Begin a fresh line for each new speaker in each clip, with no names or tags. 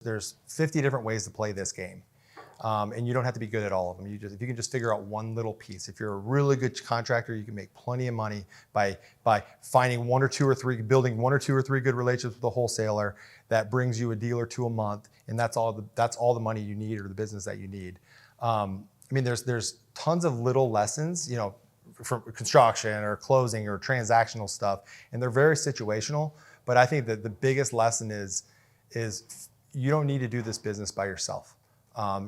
There's 50 different ways to play this game. And you don't have to be good at all of them. If you can just figure out one little piece. If you're a really good contractor, you can make plenty of money by finding one or two or three, building one or two or three good relationships with a wholesaler that brings you a deal or two a month, and that's all the money you need or the business that you need. I mean, there's tons of little lessons, from construction or closing or transactional stuff, and they're very situational. But I think that the biggest lesson is you don't need to do this business by yourself.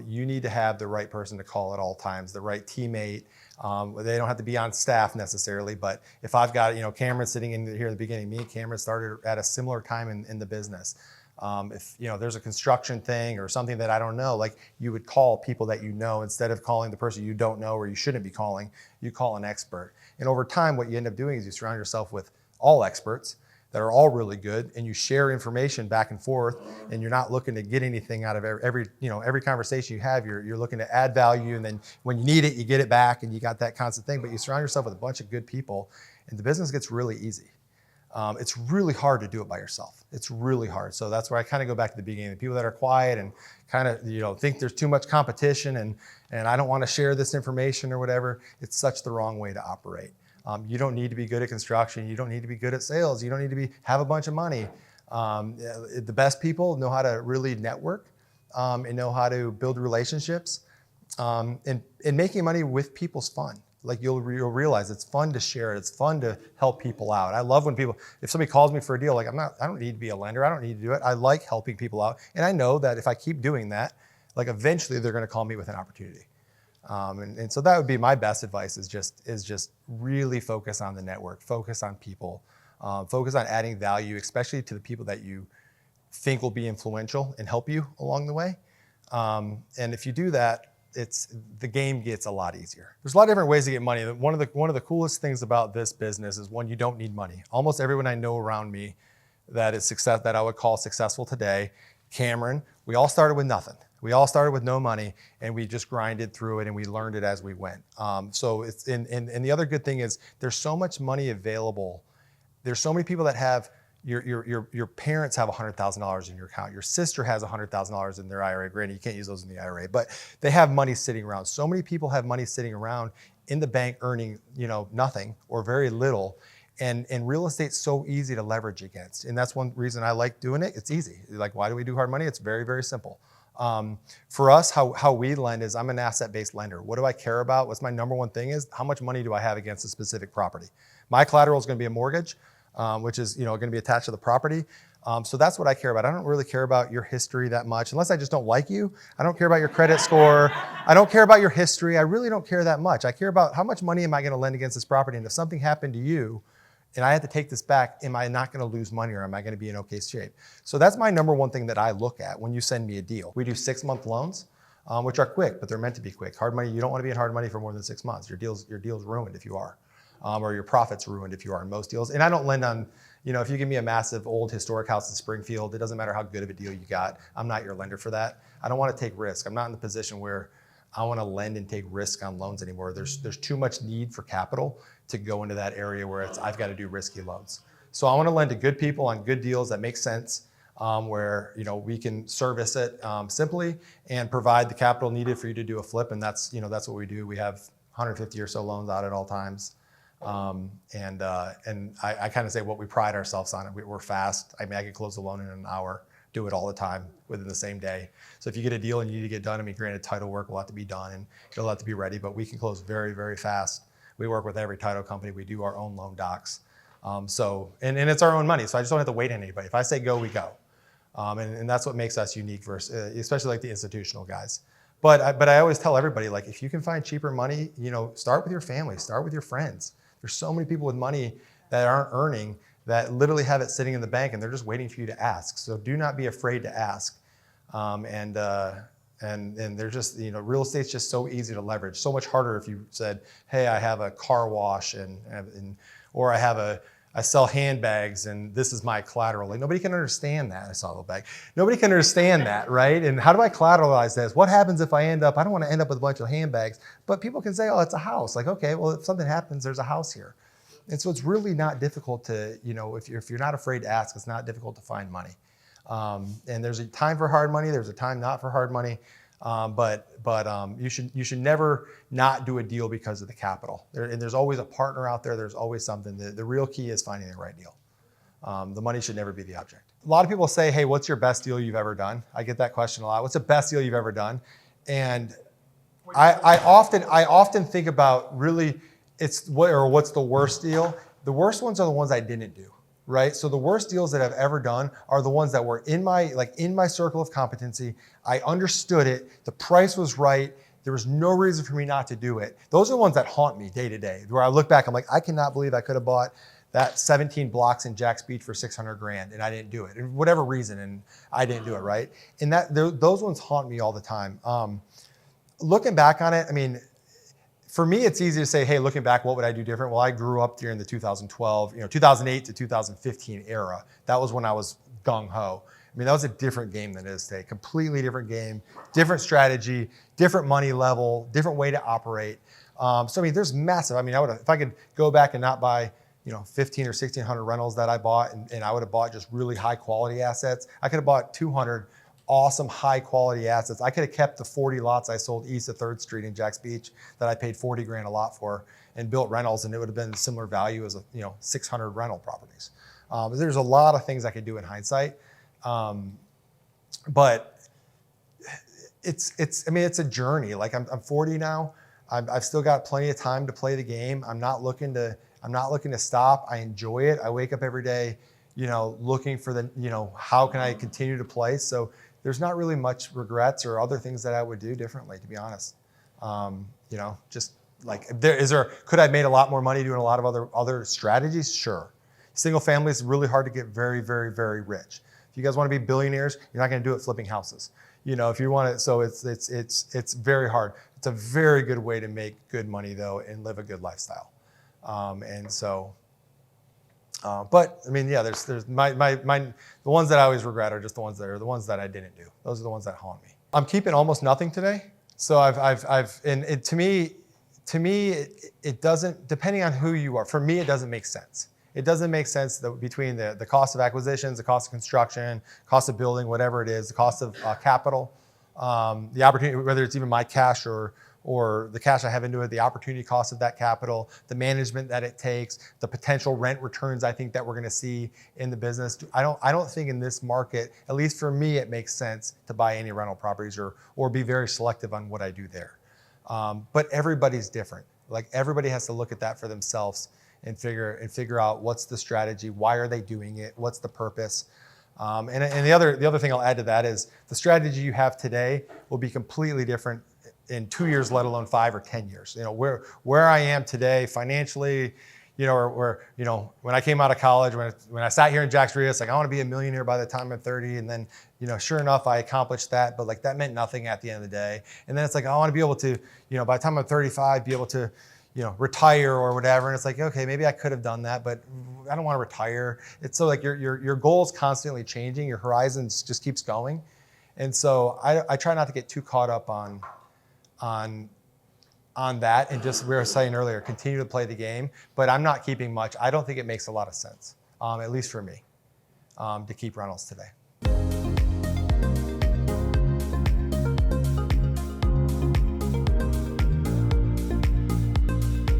You need to have the right person to call at all times, the right teammate. They don't have to be on staff necessarily, but if I've got, Cameron sitting in here at the beginning, me and Cameron started at a similar time in the business. If there's a construction thing or something that I don't know, like you would call people that instead of calling the person you don't know or you shouldn't be calling, you call an expert. And over time, what you end up doing is you surround yourself with all experts that are all really good, and you share information back and forth, and you're not looking to get anything out of every conversation you have. You're looking to add value, and then when you need it, you get it back, and you got that constant thing. But you surround yourself with a bunch of good people, and the business gets really easy. It's really hard to do it by yourself. It's really hard. So that's where I kind of go back to the beginning. The people that are quiet and kind of think there's too much competition, and I don't want to share this information or whatever. It's such the wrong way to operate. You don't need to be good at construction. You don't need to be good at sales. You don't need to have a bunch of money. The best people know how to really network and know how to build relationships. And making money with people's fun. Like you'll realize it's fun to share it. It's fun to help people out. I love when if somebody calls me for a deal, like I don't need to be a lender. I don't need to do it. I like helping people out. And I know that if I keep doing that, like eventually they're going to call me with an opportunity. And so that would be my best advice is just really focus on the network, focus on people, focus on adding value, especially to the people that you think will be influential and help you along the way. And if you do that, the game gets a lot easier. There's a lot of different ways to get money. One of the coolest things about this business is one, you don't need money. Almost everyone I know around me that I would call successful today, Cameron, we all started with nothing. We all started with no money, and we just grinded through it, and we learned it as we went. So it's and the other good thing is there's so much money available. There's so many people that have your parents have $100,000 in your account. Your sister has $100,000 in their IRA. Granted, you can't use those in the IRA, but they have money sitting around. So many people have money sitting around in the bank earning nothing or very little. And real estate's so easy to leverage against. And that's one reason I like doing it. It's easy. Like, why do we do hard money? It's very, very simple. For us, how we lend is I'm an asset-based lender. What do I care about? What's my number one thing is how much money do I have against a specific property? My collateral is going to be a mortgage, which is going to be attached to the property. So that's what I care about. I don't really care about your history that much, unless I just don't like you. I don't care about your credit score. I don't care about your history. I really don't care that much. I care about how much money am I going to lend against this property, and if something happened to you, and I have to take this back, am I not going to lose money, or am I going to be in okay shape? So that's my number one thing that I look at when you send me a deal. We do 6-month loans, which are quick, but they're meant to be quick. Hard money, you don't want to be in hard money for more than 6 months. Your deal's ruined if you are, or your profit's ruined if you are in most deals. And I don't lend on, if you give me a massive old historic house in Springfield, it doesn't matter how good of a deal you got. I'm not your lender for that. I don't want to take risk. I'm not in the position where I want to lend and take risk on loans anymore. There's too much need for capital to go into that area where I've got to do risky loans. So I want to lend to good people on good deals that make sense, where we can service it simply and provide the capital needed for you to do a flip. And that's what we do. We have 150 or so loans out at all times. And I kind of say what we pride ourselves on. We're fast. I mean, I can close the loan in an hour. Do it all the time within the same day. So if you get a deal and you need to get done, granted, title work will have to be done and it'll have to be ready, but we can close very, very fast. We work with every title company. We do our own loan docs. And it's our own money, so I just don't have to wait on anybody. If I say go, we go. And that's what makes us unique versus, especially like the institutional guys. But I always tell everybody, like, if you can find cheaper money, start with your family, start with your friends. There's so many people with money that aren't earning that literally have it sitting in the bank and they're just waiting for you to ask. So do not be afraid to ask. And they're just, real estate's just so easy to leverage. So much harder if you said, hey, I have a car wash or I sell handbags and this is my collateral. Like, nobody can understand that. I saw the bag. Nobody can understand that, right? And how do I collateralize this? What happens if I don't want to end up with a bunch of handbags, but people can say, oh, it's a house. Like, okay, well, if something happens, there's a house here. And so it's really not difficult to, if you're not afraid to ask, it's not difficult to find money. And there's a time for hard money. There's a time not for hard money. But you should never not do a deal because of the capital. And there's always a partner out there. There's always something. The real key is finding the right deal. The money should never be the object. A lot of people say, hey, what's your best deal you've ever done? I get that question a lot. What's the best deal you've ever done? And I often think about really what's the worst deal? The worst ones are the ones I didn't do, right? So the worst deals that I've ever done are the ones that were in my circle of competency. I understood it. The price was right. There was no reason for me not to do it. Those are the ones that haunt me day to day, where I look back, I'm like, I cannot believe I could have bought that 17 blocks in Jack's Beach for 600 grand and I didn't do it, and whatever reason, and I didn't do it, right? And those ones haunt me all the time. Looking back on it, I mean, for me, it's easy to say, hey, looking back, what would I do different? Well, I grew up during the 2012, 2008 to 2015 era. That was when I was gung-ho. I mean, that was a different game than it is today. Completely different game, different strategy, different money level, different way to operate. So, I mean, there's massive. I mean, if I could go back and not buy 15 or 1,600 rentals that I bought, and I would have bought just really high quality assets. I could have bought 200 awesome high quality assets. I could have kept the 40 lots I sold east of 3rd Street in Jack's Beach that I paid 40 grand a lot for, and built rentals, and it would have been similar value as 600 rental properties. There's a lot of things I could do in hindsight, but it's a journey. Like I'm 40 now. I've still got plenty of time to play the game. I'm not looking to stop. I enjoy it. I wake up every day, looking for how can I continue to play? So there's not really much regrets or other things that I would do differently, to be honest. Just like could I have made a lot more money doing a lot of other strategies? Sure. Single family is really hard to get very, very, very rich. If you guys want to be billionaires, you're not going to do it flipping houses. If you want it, so it's very hard. It's a very good way to make good money though and live a good lifestyle. But I mean, yeah, there's the ones that I always regret are just the ones that I didn't do. Those are the ones that haunt me. I'm keeping almost nothing today. So to me, it doesn't, depending on who you are, for me, it doesn't make sense. It doesn't make sense that between the cost of acquisitions, the cost of construction, cost of building, whatever it is, the cost of capital, the opportunity, whether it's even my cash or the cash I have into it, the opportunity cost of that capital, the management that it takes, the potential rent returns I think that we're going to see in the business. I don't think in this market, at least for me, it makes sense to buy any rental properties or be very selective on what I do there. But everybody's different. Like everybody has to look at that for themselves and figure out what's the strategy, why are they doing it, what's the purpose. And the other thing I'll add to that is the strategy you have today will be completely different in 2 years, let alone 5 or 10 years. Where I am today financially, or when I came out of college, when I sat here in Jack's REIA, it's like I want to be a millionaire by the time I'm 30, and then sure enough I accomplished that, but like that meant nothing at the end of the day. And then it's like I want to be able to by the time I'm 35 be able to retire or whatever. And it's like, okay, maybe I could have done that, but I don't want to retire. It's so like your goal is constantly changing. Your horizons just keeps going. And so I try not to get too caught up on that, and just, we were saying earlier, continue to play the game, but I'm not keeping much. I don't think it makes a lot of sense, at least for me, to keep rentals today.